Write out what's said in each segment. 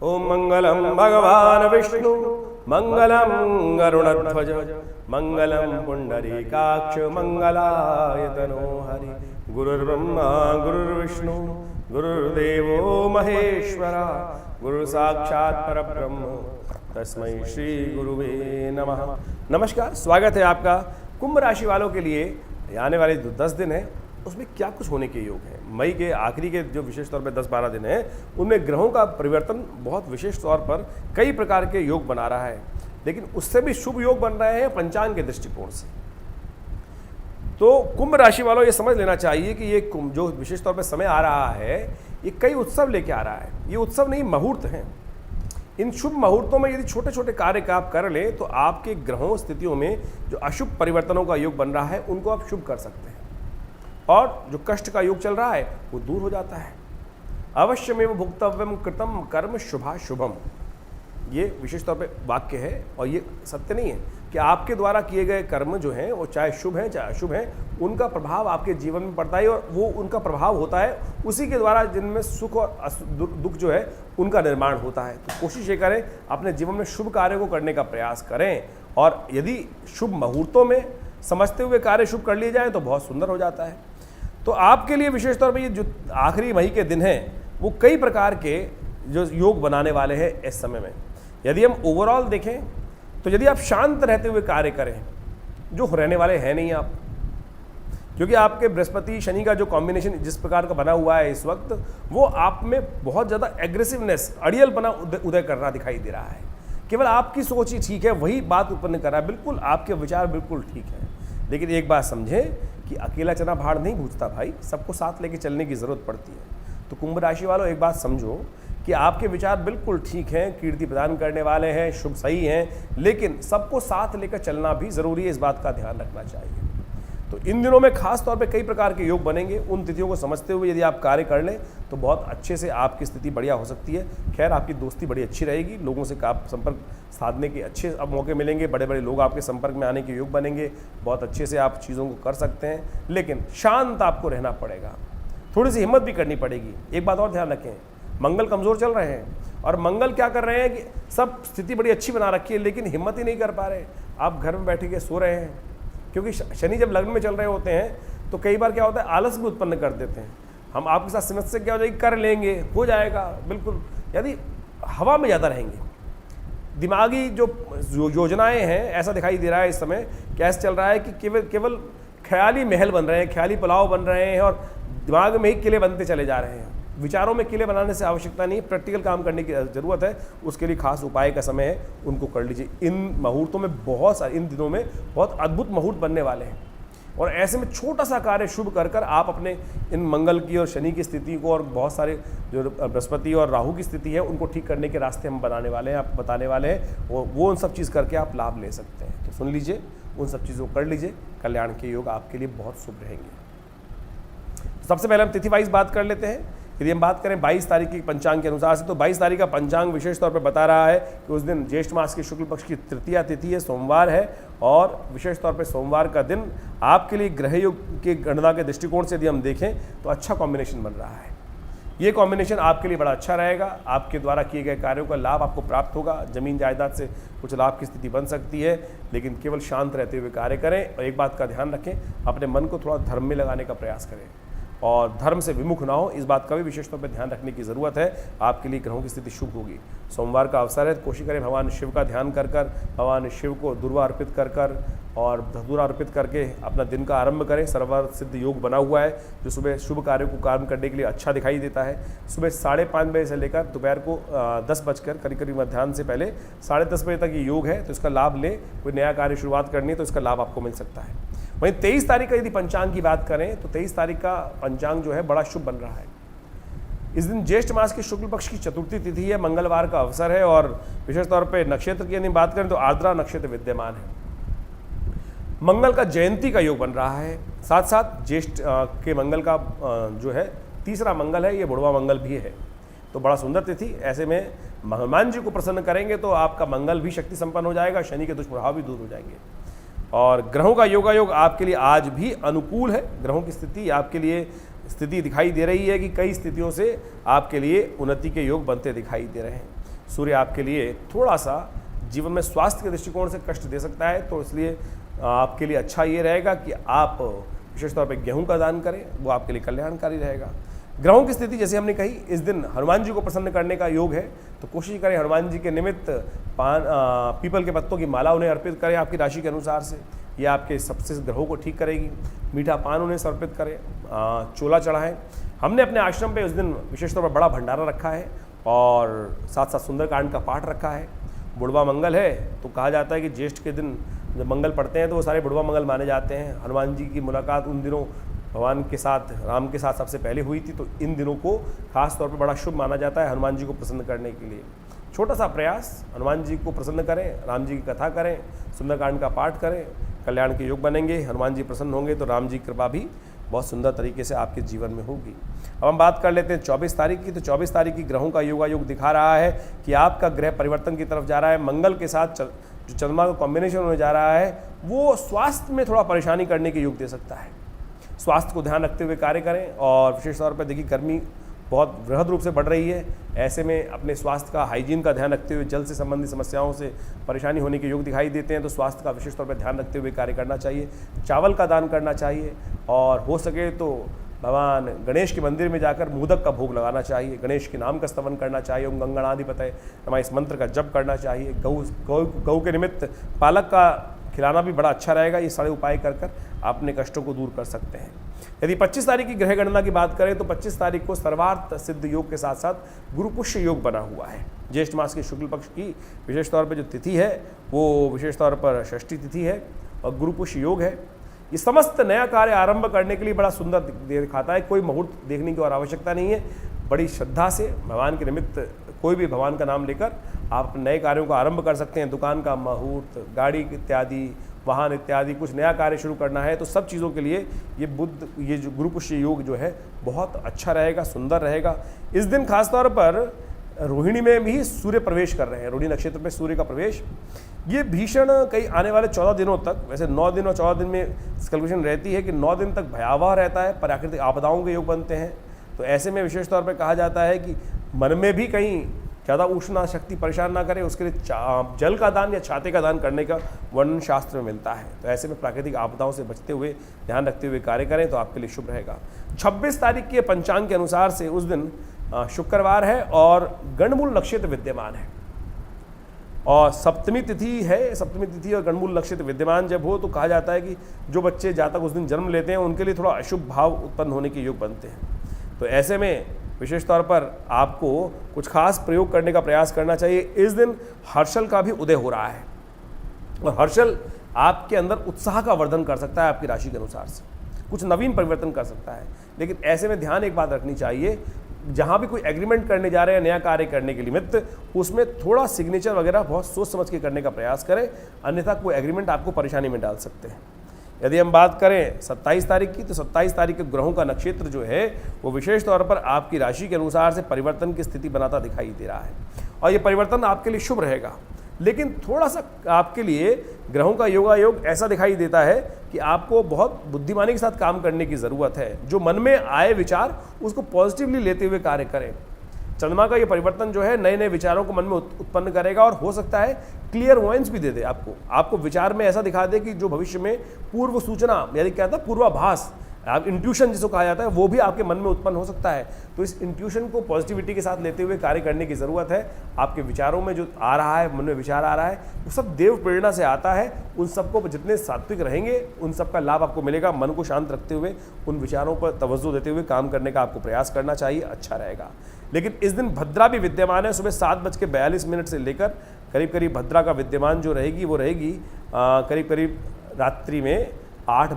ओम मंगलम भगवान विष्णु मंगलम गरुड़ध्वज मंगलम पुंडरीकाक्ष मंगलायतनो हरि। गुरुर्ब्रह्मा गुरुर्विष्णु गुरुर्देवो महेश्वरा गुरु साक्षात् परब्रह्म तस्मै श्री गुरुवे नमः। नमस्कार, स्वागत है आपका। कुंभ राशि वालों के लिए आने वाले जो 10 दिन है उसमें क्या कुछ होने के योग हैं। मई के आखिरी के जो विशेष तौर पे 10-12 दिन हैं उनमें ग्रहों का परिवर्तन बहुत विशेष तौर पर कई प्रकार के योग बना रहा है, लेकिन उससे भी शुभ योग बन रहे हैं पंचांग के दृष्टिकोण से। तो कुंभ राशि वालों ये समझ लेना चाहिए कि ये कुंभ जो विशेष तौर पर समय आ रहा है ये कई उत्सव लेके आ रहा है। ये उत्सव नहीं, मुहूर्त हैं। इन शुभ मुहूर्तों में यदि छोटे छोटे कार्य का आप कर लें तो आपके ग्रहों स्थितियों में जो अशुभ परिवर्तनों का योग बन रहा है उनको आप शुभ कर सकते हैं, और जो कष्ट का योग चल रहा है वो दूर हो जाता है। अवश्यमेव भुक्तव्यम कृतम कर्म शुभाशुभम, ये विशेष तौर पे वाक्य है और ये सत्य नहीं है कि आपके द्वारा किए गए कर्म जो हैं वो चाहे शुभ हैं चाहे अशुभ हैं, उनका प्रभाव आपके जीवन में पड़ता है और वो उनका प्रभाव होता है उसी के द्वारा जिनमें सुख और दुख जो है उनका निर्माण होता है। तो कोशिश ये करें अपने जीवन में शुभ कार्य को करने का प्रयास करें, और यदि शुभ मुहूर्तों में समझते हुए कार्य शुभ कर लिए जाए तो बहुत सुंदर हो जाता है। तो आपके लिए विशेष तौर पर ये जो आखिरी मई के दिन हैं वो कई प्रकार के जो योग बनाने वाले हैं इस समय में। यदि हम ओवरऑल देखें तो यदि आप शांत रहते हुए कार्य करें, जो रहने वाले हैं नहीं आप, क्योंकि आपके बृहस्पति शनि का जो कॉम्बिनेशन जिस प्रकार का बना हुआ है इस वक्त, वो आप में बहुत ज़्यादा एग्रेसिवनेस, अड़ियलपना उदय कर रहा दिखाई दे रहा है। केवल आपकी सोच ही ठीक है, वही बात उत्पन्न कर रहा है, बिल्कुल आपके विचार बिल्कुल ठीक है। लेकिन एक बात समझें कि अकेला चना भाड़ नहीं भूजता भाई, सबको साथ लेके चलने की ज़रूरत पड़ती है। तो कुंभ राशि वालों एक बात समझो कि आपके विचार बिल्कुल ठीक हैं, कीर्ति प्रदान करने वाले हैं, शुभ सही हैं, लेकिन सबको साथ लेकर चलना भी ज़रूरी है, इस बात का ध्यान रखना चाहिए। तो इन दिनों में खास तौर पे कई प्रकार के योग बनेंगे। उन तिथियों को समझते हुए यदि आप कार्य कर लें तो बहुत अच्छे से आपकी स्थिति बढ़िया हो सकती है। खैर, आपकी दोस्ती बड़ी अच्छी रहेगी, लोगों से आप संपर्क साधने के अच्छे अब मौके मिलेंगे, बड़े बड़े लोग आपके संपर्क में आने के योग बनेंगे, बहुत अच्छे से आप चीज़ों को कर सकते हैं। लेकिन शांत आपको रहना पड़ेगा, थोड़ी सी हिम्मत भी करनी पड़ेगी। एक बात और ध्यान रखें, मंगल कमज़ोर चल रहे हैं, और मंगल क्या कर रहे हैं कि सब स्थिति बड़ी अच्छी बना रखी है लेकिन हिम्मत ही नहीं कर पा रहे। आप घर में बैठ के सो रहे हैं, क्योंकि शनि जब लग्न में चल रहे होते हैं तो कई बार क्या होता है आलस भी उत्पन्न कर देते हैं। हम आपके साथ समस्या क्या हो जाएगी, कर लेंगे, हो जाएगा, बिल्कुल। यदि हवा में ज़्यादा रहेंगे, दिमागी जो योजनाएं हैं, ऐसा दिखाई दे रहा है इस समय कैसे चल रहा है कि केवल ख्याली महल बन रहे हैं, ख्याली पुलाव बन रहे हैं और दिमाग में ही किले बनते चले जा रहे हैं। विचारों में किले बनाने से आवश्यकता नहीं, प्रैक्टिकल काम करने की ज़रूरत है, उसके लिए खास उपाय का समय है, उनको कर लीजिए। इन मुहूर्तों में बहुत सारे, इन दिनों में बहुत अद्भुत मुहूर्त बनने वाले हैं, और ऐसे में छोटा सा कार्य शुभ कर कर आप अपने इन मंगल की और शनि की स्थिति को और बहुत सारे जो बृहस्पति और राहु की स्थिति है उनको ठीक करने के रास्ते हम बनाने वाले हैं, आपको बताने वाले हैं। वो उन सब चीज़ करके आप लाभ ले सकते हैं। तो सुन लीजिए, उन सब चीज़ों को कर लीजिए, कल्याण के योग आपके लिए बहुत शुभ रहेंगे। सबसे पहले हम तिथि वाइज बात कर लेते हैं। यदि हम बात करें 22 तारीख की पंचांग के अनुसार से, तो 22 तारीख का पंचांग विशेष तौर पर बता रहा है कि उस दिन ज्येष्ठ मास के शुक्ल पक्ष की तृतीया तिथि है, सोमवार है, और विशेष तौर पर सोमवार का दिन आपके लिए ग्रह योग की गणना के दृष्टिकोण से यदि हम देखें तो अच्छा कॉम्बिनेशन बन रहा है। ये कॉम्बिनेशन आपके लिए बड़ा अच्छा रहेगा। आपके द्वारा किए गए कार्यों का लाभ आपको प्राप्त होगा, जमीन जायदाद से कुछ लाभ की स्थिति बन सकती है, लेकिन केवल शांत रहते हुए कार्य करें। और एक बात का ध्यान रखें, अपने मन को थोड़ा धर्म में लगाने का प्रयास करें और धर्म से विमुख ना हो, इस बात का भी विशेष तौर पर ध्यान रखने की ज़रूरत है। आपके लिए ग्रहों की स्थिति शुभ होगी। सोमवार का अवसर है, कोशिश करें भगवान शिव का ध्यान कर भगवान शिव को दुर्वा अर्पित कर और धतूरा अर्पित करके अपना दिन का आरंभ करें। सर्वर सिद्ध योग बना हुआ है जो सुबह शुभ कार्यों को काम करने के लिए अच्छा दिखाई देता है। सुबह 5:30 बजे से लेकर दोपहर को 10 बजकर करीब मध्याह्न से पहले 10:30 बजे तक ये योग है, तो इसका लाभ लें। कोई नया कार्य शुरुआत करनी है तो इसका लाभ आपको मिल सकता है। वहीं 23 तारीख का यदि पंचांग की बात करें तो 23 तारीख का पंचांग जो है बड़ा शुभ बन रहा है। इस दिन ज्येष्ठ मास की शुक्ल पक्ष की चतुर्थी तिथि है, मंगलवार का अवसर है, और विशेष तौर पे नक्षत्र की यदि बात करें तो आर्द्रा नक्षत्र विद्यमान है। मंगल का जयंती का योग बन रहा है, साथ साथ ज्येष्ठ के मंगल का जो है तीसरा मंगल है, ये बुढ़वा मंगल भी है, तो बड़ा सुंदर तिथि। ऐसे में हनुमान जी को प्रसन्न करेंगे तो आपका मंगल भी शक्ति संपन्न हो जाएगा, शनि के दुष्प्रभाव भी दूर हो जाएंगे। और ग्रहों का योगायोग आपके लिए आज भी अनुकूल है। ग्रहों की स्थिति आपके लिए स्थिति दिखाई दे रही है कि कई स्थितियों से आपके लिए उन्नति के योग बनते दिखाई दे रहे हैं। सूर्य आपके लिए थोड़ा सा जीवन में स्वास्थ्य के दृष्टिकोण से कष्ट दे सकता है, तो इसलिए आपके लिए अच्छा ये रहेगा कि आप विशेष तौर पे गेहूं का दान करें, वो आपके लिए कल्याणकारी रहेगा। ग्रहों की स्थिति जैसे हमने कही, इस दिन हनुमान जी को प्रसन्न करने का योग है, तो कोशिश करें हनुमान जी के निमित्त पीपल के पत्तों की माला उन्हें अर्पित करें आपकी राशि के अनुसार से, ये आपके सबसे ग्रहों को ठीक करेगी। मीठा पान उन्हें समर्पित करें, चोला चढ़ाएं। हमने अपने आश्रम पे उस दिन विशेष तौर पर बड़ा भंडारा रखा है और साथ साथ सुंदरकांड का पाठ रखा है। बुढ़वा मंगल है, तो कहा जाता है कि ज्येष्ठ के दिन जब मंगल पढ़ते हैं तो वो सारे बुढ़वा मंगल माने जाते हैं। हनुमान जी की मुलाकात उन दिनों भगवान के साथ, राम के साथ सबसे पहले हुई थी, तो इन दिनों को खास तौर पर बड़ा शुभ माना जाता है हनुमान जी को प्रसन्न करने के लिए। छोटा सा प्रयास, हनुमान जी को प्रसन्न करें, राम जी की कथा करें, सुंदरकांड का पाठ करें, कल्याण के योग बनेंगे। हनुमान जी प्रसन्न होंगे तो राम जी की कृपा भी बहुत सुंदर तरीके से आपके जीवन में होगी। अब हम बात कर लेते हैं 24 तारीख की। तो 24 तारीख की ग्रहों का योग दिखा रहा है कि आपका ग्रह परिवर्तन की तरफ जा रहा है। मंगल के साथ जो चंद्रमा का कॉम्बिनेशन होने जा रहा है, वो स्वास्थ्य में थोड़ा परेशानी करने के योग दे सकता है। स्वास्थ्य को ध्यान रखते हुए कार्य करें, और विशेष तौर पर देखिए गर्मी बहुत वृहद रूप से बढ़ रही है, ऐसे में अपने स्वास्थ्य का, हाइजीन का ध्यान रखते हुए जल से संबंधित समस्याओं से परेशानी होने के योग दिखाई देते हैं, तो स्वास्थ्य का विशेष तौर पर ध्यान रखते हुए कार्य करना चाहिए। चावल का दान करना चाहिए, और हो सके तो भगवान गणेश के मंदिर में जाकर मोदक का भोग लगाना चाहिए। गणेश के नाम का स्तवन करना चाहिए। ओम गंगणाधिपतये नमः इस मंत्र का जप करना चाहिए। गौ के निमित्त पालक का खिलाना भी बड़ा अच्छा रहेगा। ये सारे उपाय कर आप अपने कष्टों को दूर कर सकते हैं। यदि 25 तारीख की ग्रह गणना की बात करें तो 25 तारीख को सर्वार्थ सिद्ध योग के साथ साथ गुरु पुष्य योग बना हुआ है। ज्येष्ठ मास के शुक्ल पक्ष की विशेष तौर पर जो तिथि है वो विशेष तौर पर षष्ठी तिथि है और गुरु पुष्य योग है। ये समस्त नया कार्य आरंभ करने के लिए बड़ा सुंदर दिखाता है। कोई मुहूर्त देखने की और आवश्यकता नहीं है। बड़ी श्रद्धा से भगवान के निमित्त कोई भी भगवान का नाम लेकर आप नए कार्यों को आरंभ कर सकते हैं। दुकान का मुहूर्त, गाड़ी इत्यादि, वाहन इत्यादि, कुछ नया कार्य शुरू करना है तो सब चीज़ों के लिए ये जो गुरु पुष्य योग जो है बहुत अच्छा रहेगा, सुंदर रहेगा। इस दिन खासतौर पर रोहिणी में भी सूर्य प्रवेश कर रहे हैं। रोहिणी नक्षत्र में सूर्य का प्रवेश ये भीषण कई आने वाले 14 दिनों तक, वैसे 9 दिन और 14 दिन में कैलकुलेशन रहती है कि 9 दिन तक भयावह रहता है, प्राकृतिक आपदाओं के योग बनते हैं। तो ऐसे में विशेष तौर पर कहा जाता है कि मन में भी कहीं ज़्यादा उष्णा शक्ति परेशान ना करे, उसके लिए जल का दान या छाते का दान करने का वर्णन शास्त्र में मिलता है। तो ऐसे में प्राकृतिक आपदाओं से बचते हुए, ध्यान रखते हुए कार्य करें तो आपके लिए शुभ रहेगा। 26 तारीख के पंचांग के अनुसार से उस दिन शुक्रवार है और गणमूल नक्षत्र विद्यमान है और सप्तमी तिथि है। सप्तमी तिथि और गणमूल नक्षत्र विद्यमान जब हो तो कहा जाता है कि जो बच्चे जातक उस दिन जन्म लेते हैं उनके लिए थोड़ा अशुभ भाव उत्पन्न होने के योग बनते हैं। तो ऐसे में विशेष तौर पर आपको कुछ खास प्रयोग करने का प्रयास करना चाहिए। इस दिन हर्षल का भी उदय हो रहा है और हर्षल आपके अंदर उत्साह का वर्धन कर सकता है, आपकी राशि के अनुसार से कुछ नवीन परिवर्तन कर सकता है। लेकिन ऐसे में ध्यान एक बात रखनी चाहिए, जहाँ भी कोई एग्रीमेंट करने जा रहे हैं नया कार्य करने के निमित्त, उसमें थोड़ा सिग्नेचर वगैरह बहुत सोच समझ के करने का प्रयास करें, अन्यथा कोई एग्रीमेंट आपको परेशानी में डाल सकते हैं। यदि हम बात करें 27 तारीख की, तो 27 तारीख के ग्रहों का नक्षत्र जो है वो विशेष तौर पर आपकी राशि के अनुसार से परिवर्तन की स्थिति बनाता दिखाई दे रहा है और ये परिवर्तन आपके लिए शुभ रहेगा। लेकिन थोड़ा सा आपके लिए ग्रहों का योग ऐसा दिखाई देता है कि आपको बहुत बुद्धिमानी के साथ काम करने की ज़रूरत है। जो मन में आए विचार उसको पॉजिटिवली लेते हुए कार्य करें। चंद्रमा का ये परिवर्तन जो है नए नए विचारों को मन में उत्पन्न करेगा और हो सकता है क्लियर वॉइस भी दे दे आपको विचार में ऐसा दिखा दे कि जो भविष्य में पूर्व सूचना, यानी क्या था, पूर्वाभास, आप इंट्यूशन जिसको कहा जाता है, वो भी आपके मन में उत्पन्न हो सकता है। तो इस इंट्यूशन को पॉजिटिविटी के साथ लेते हुए कार्य करने की ज़रूरत है। आपके विचारों में जो आ रहा है, मन में विचार आ रहा है, वो सब देव प्रेरणा से आता है। उन सबको जितने सात्विक रहेंगे उन सब का लाभ आपको मिलेगा। मन को शांत रखते हुए उन विचारों पर तवज्जो देते हुए काम करने का आपको प्रयास करना चाहिए, अच्छा रहेगा। लेकिन इस दिन भद्रा भी विद्यमान है। सुबह 7:42 से लेकर करीब करीब भद्रा का विद्यमान जो रहेगी वो रहेगी करीब करीब रात्रि में 8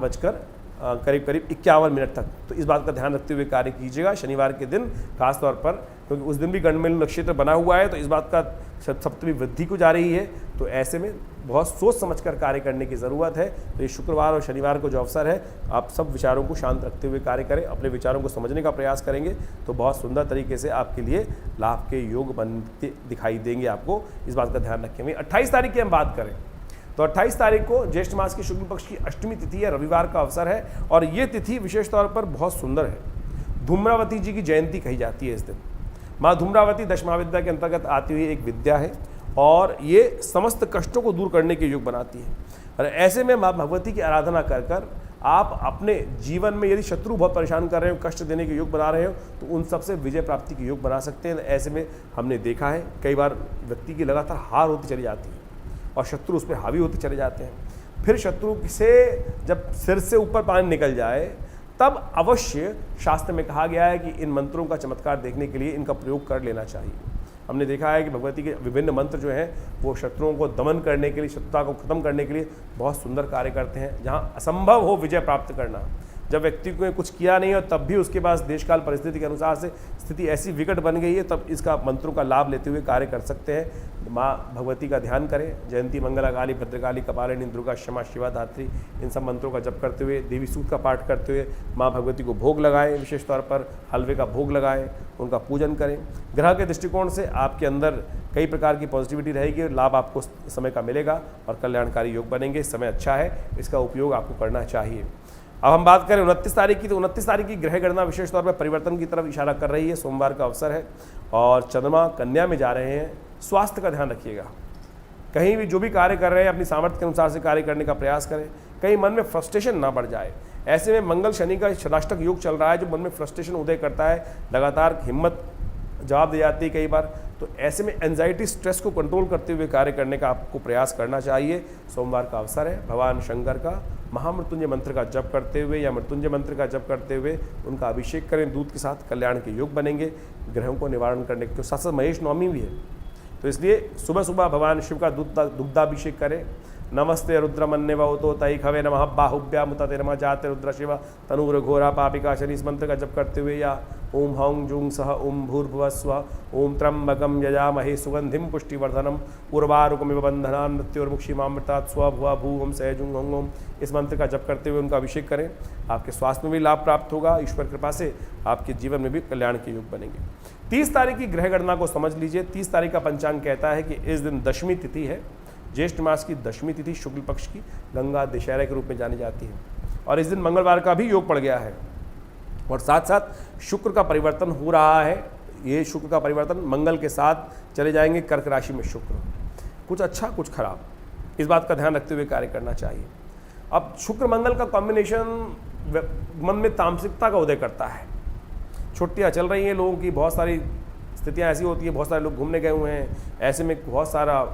करीब 51 तक। तो इस बात का ध्यान रखते हुए कार्य कीजिएगा शनिवार के दिन खास तौर पर, क्योंकि उस दिन भी गणमेल नक्षत्र बना हुआ है। तो इस बात का सप्तमी वृद्धि को जा रही है। तो ऐसे में बहुत सोच समझकर कार्य करने की ज़रूरत है। तो ये शुक्रवार और शनिवार को जो अवसर है, आप सब विचारों को शांत रखते हुए कार्य करें, अपने विचारों को समझने का प्रयास करेंगे तो बहुत सुंदर तरीके से आपके लिए लाभ के योग बनते दिखाई देंगे। आपको इस बात का ध्यान रखेंगे। 28 तारीख की हम बात करें तो 28 तारीख को ज्येष्ठ मास की शुक्ल पक्ष की अष्टमी तिथि है, रविवार का अवसर है और ये तिथि विशेष तौर पर बहुत सुंदर है। धूम्रावती जी की जयंती कही जाती है इस दिन। माँ धूम्रावती दशमहाविद्या के अंतर्गत आती हुई एक विद्या है और ये समस्त कष्टों को दूर करने के योग बनाती है। और ऐसे में माँ भगवती की आराधना कर कर आप अपने जीवन में यदि शत्रु बहुत परेशान कर रहे हो, कष्ट देने के योग बना रहे हो, तो उन सबसे विजय प्राप्ति के योग बना सकते हैं। ऐसे में हमने देखा है कई बार व्यक्ति की लगातार हार होती चली जाती है और शत्रु उस पर हावी होते चले जाते हैं। फिर शत्रु से जब सिर से ऊपर पानी निकल जाए तब अवश्य शास्त्र में कहा गया है कि इन मंत्रों का चमत्कार देखने के लिए इनका प्रयोग कर लेना चाहिए। हमने देखा है कि भगवती के विभिन्न मंत्र जो हैं वो शत्रुओं को दमन करने के लिए, शत्रुता को खत्म करने के लिए बहुत सुंदर कार्य करते हैं। जहाँ असंभव हो विजय प्राप्त करना, जब व्यक्ति को कुछ किया नहीं और तब भी उसके पास देशकाल परिस्थिति के अनुसार से स्थिति ऐसी विकट बन गई है, तब इसका मंत्रों का लाभ लेते हुए कार्य कर सकते हैं। माँ भगवती का ध्यान करें। जयंती मंगला काली भद्रकाली कपालिनी दुर्गा क्षमा शिवा धात्री, इन सब मंत्रों का जप करते हुए, देवी सूक्त का पाठ करते हुए माँ भगवती को भोग लगाएं। विशेष तौर पर हलवे का भोग लगाएं, उनका पूजन करें। ग्रह के दृष्टिकोण से आपके अंदर कई प्रकार की पॉजिटिविटी रहेगी, लाभ आपको समय का मिलेगा और कल्याणकारी योग बनेंगे। समय अच्छा है, इसका उपयोग आपको करना चाहिए। अब हम बात करें 29 तारीख की, तो 29 तारीख की ग्रह गणना विशेष तौर पर परिवर्तन की तरफ इशारा कर रही है। सोमवार का अवसर है और चंद्रमा कन्या में जा रहे हैं। स्वास्थ्य का ध्यान रखिएगा। कहीं भी जो भी कार्य कर रहे हैं अपनी सामर्थ्य के अनुसार से कार्य करने का प्रयास करें। कहीं मन में फ्रस्ट्रेशन ना बढ़ जाए। ऐसे में मंगल शनि का षडाष्टक योग चल रहा है जो मन में फ्रस्ट्रेशन उदय करता है, लगातार हिम्मत जवाब दे जाती है कई बार। तो ऐसे में एंजाइटी स्ट्रेस को कंट्रोल करते हुए कार्य करने का आपको प्रयास करना चाहिए। सोमवार का अवसर है। भगवान शंकर का महामृत्युंजय मंत्र का जप करते हुए या मृत्युंजय मंत्र का जप करते हुए उनका अभिषेक करें दूध के साथ। कल्याण के योग बनेंगे, ग्रहों को निवारण करने के। तो साथ साथ महेश नवमी भी है, तो इसलिए सुबह सुबह भगवान शिव का दुग्धाभिषेक करें। नमस्ते रुद्रमन्य वतो तई खवे नमः बाहुभ्या मुतते नमः जाते रुद्र शिव तनूर घोरा पापिका शनि, इस मंत्र का जप करते हुए या ओम हौं जुंग सह ओम भूर्भुवस्व ओम त्र्यंबकम यजामहे सुगंधिम पुष्टिवर्धनम उर्वारुकमिव बंधनान् मृत्युर्मुक्षीमामृतात् स्वभुवा भूम सैजुंग हों ओम, इस मंत्र का जप करते हुए उनका अभिषेक करें। आपके स्वास्थ्य में भी लाभ प्राप्त होगा। ईश्वर कृपा से आपके जीवन में भी कल्याण के योग बनेंगे। 30 तारीख की ग्रह गणना को समझ लीजिए। 30 तारीख का पंचांग कहता है कि इस दिन दशमी तिथि है। ज्येष्ठ मास की दशमी तिथि शुक्ल पक्ष की गंगा दशहरा के रूप में जानी जाती है और इस दिन मंगलवार का भी योग पड़ गया है और साथ साथ शुक्र का परिवर्तन हो रहा है। ये शुक्र का परिवर्तन मंगल के साथ चले जाएंगे कर्क राशि में शुक्र, कुछ अच्छा कुछ खराब, इस बात का ध्यान रखते हुए कार्य करना चाहिए। अब शुक्र मंगल का कॉम्बिनेशन मन में तामसिकता का उदय करता है। छुट्टियाँ चल रही हैं लोगों की, बहुत सारी स्थितियाँ ऐसी होती है, बहुत सारे लोग घूमने गए हुए हैं, ऐसे में बहुत सारा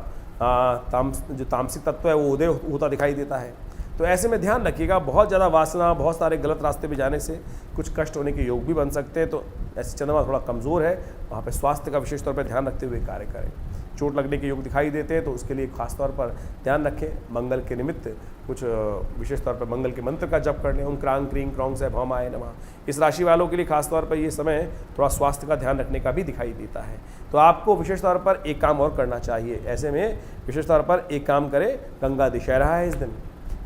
जो तामसिक तत्व है वो उदय होता दिखाई देता है। तो ऐसे में ध्यान रखिएगा, बहुत ज़्यादा वासना, बहुत सारे गलत रास्ते पे जाने से कुछ कष्ट होने के योग भी बन सकते हैं। तो ऐसे चंद्रमा थोड़ा कमज़ोर है, वहाँ पे स्वास्थ्य का विशेष तौर पर ध्यान रखते हुए कार्य करें। चोट लगने के योग दिखाई देते हैं तो उसके लिए खास तौर पर ध्यान रखें। मंगल के निमित्त कुछ विशेष तौर पर मंगल के मंत्र का जप कर लें। ओम क्रांग क्रीं क्रौंग से भौमाय नमः। इस राशि वालों के लिए खास तौर पर ये समय थोड़ा स्वास्थ्य का ध्यान रखने का भी दिखाई देता है। तो आपको विशेष तौर पर एक काम और करना चाहिए। ऐसे में विशेष तौर पर एक काम करें, गंगा दशहरा है इस दिन,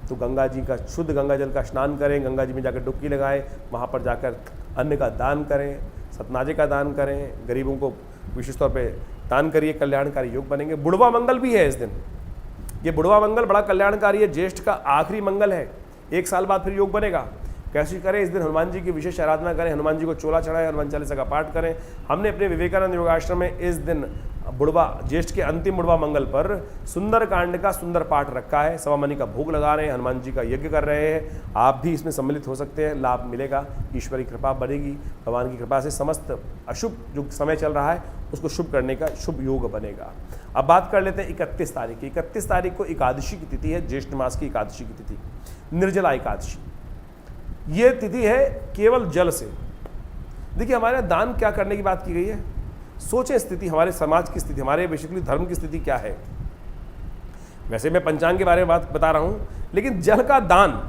तो गंगा जी का शुद्ध गंगा जल का स्नान करें, गंगा जी में जाकर डुबकी लगाएं, वहाँ पर जाकर अन्न का दान करें, सतनाजे का दान करें, गरीबों को विशेष तौर पे दान करिए, कल्याणकारी योग बनेंगे। बुढ़वा मंगल भी है इस दिन। ये बुढ़वा मंगल बड़ा कल्याणकारी है, ज्येष्ठ का आखिरी मंगल है, 1 साल बाद फिर योग बनेगा। कैसे करें? इस दिन हनुमान जी की विशेष आराधना करें, हनुमान जी को चोला चढ़ाएं, हनुमान चालीसा का पाठ करें। हमने अपने विवेकानंद योगाश्रम में इस दिन बुढ़वा ज्येष्ठ के अंतिम बुढ़वा मंगल पर सुंदर कांड का सुंदर पाठ रखा है। सवा मनी का भोग लगा रहे हैं, हनुमान जी का यज्ञ कर रहे हैं। आप भी इसमें सम्मिलित हो सकते हैं, लाभ मिलेगा, ईश्वर की कृपा बढ़ेगी। भगवान की कृपा से समस्त अशुभ जो समय चल रहा है उसको शुभ करने का शुभ योग बनेगा। अब बात कर लेते हैं 31 तारीख की। 31 तारीख को एकादशी की तिथि है, ज्येष्ठ मास की एकादशी की तिथि, निर्जला एकादशी। ये तिथि है केवल जल से। देखिए हमारे दान क्या करने की बात की गई है, सोचें स्थिति, हमारे समाज की स्थिति, हमारे बेसिकली धर्म की स्थिति क्या है। वैसे मैं पंचांग के बारे में बात बता रहा हूं, लेकिन जल का दान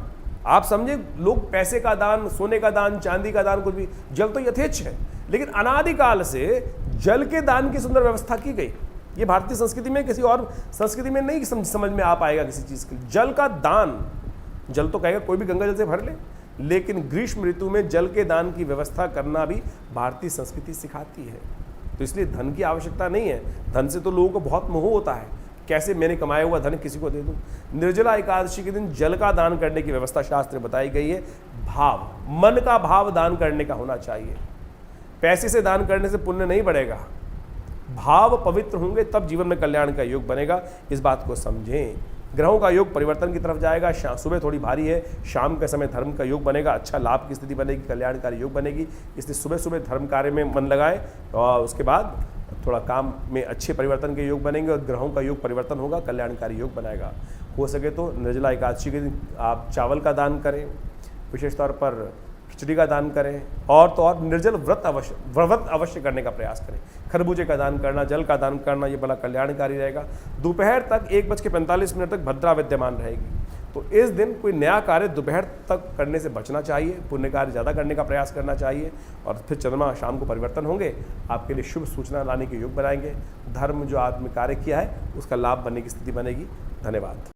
आप समझे, लोग पैसे का दान, सोने का दान, चांदी का दान, कुछ भी, जल तो यथेच्छ है, लेकिन अनादिकाल से जल के दान की सुंदर व्यवस्था की गई। ये भारतीय संस्कृति में किसी और संस्कृति में नहीं समझ में आ पाएगा किसी चीज़ के। जल का दान, जल तो कहेगा कोई भी गंगा जल से भर ले, लेकिन ग्रीष्म ऋतु में जल के दान की व्यवस्था करना भी भारतीय संस्कृति सिखाती है। तो इसलिए धन की आवश्यकता नहीं है। धन से तो लोगों को बहुत मोह होता है, कैसे मैंने कमाया हुआ धन किसी को दे दूं। निर्जला एकादशी के दिन जल का दान करने की व्यवस्था शास्त्र में बताई गई है। भाव, मन का भाव दान करने का होना चाहिए। पैसे से दान करने से पुण्य नहीं बढ़ेगा, भाव पवित्र होंगे तब जीवन में कल्याण का योग बनेगा। इस बात को समझें। ग्रहों का योग परिवर्तन की तरफ जाएगा। सुबह थोड़ी भारी है, शाम के समय धर्म का योग बनेगा, अच्छा लाभ की स्थिति बनेगी, कल्याणकारी योग बनेगी। इसलिए सुबह सुबह धर्म कार्य में मन लगाएं और उसके बाद थोड़ा काम में अच्छे परिवर्तन के योग बनेंगे और ग्रहों का योग परिवर्तन होगा, कल्याणकारी योग बनाएगा। हो सके तो निर्जला एकादशी के दिन आप चावल का दान करें, विशेष तौर पर खिचड़ी का दान करें, और तो और निर्जल व्रत अवश्य करने का प्रयास करें। खरबूजे का दान करना, जल का दान करना, ये बड़ा कल्याणकारी रहेगा। दोपहर तक 1:45 तक भद्रा विद्यमान रहेगी, तो इस दिन कोई नया कार्य दोपहर तक करने से बचना चाहिए, पुण्य कार्य ज़्यादा करने का प्रयास करना चाहिए। और फिर चंद्रमा शाम को परिवर्तन होंगे, आपके लिए शुभ सूचना लाने के योग बनाएंगे। धर्म जो आदमी कार्य किया है उसका लाभ बनने की स्थिति बनेगी। धन्यवाद।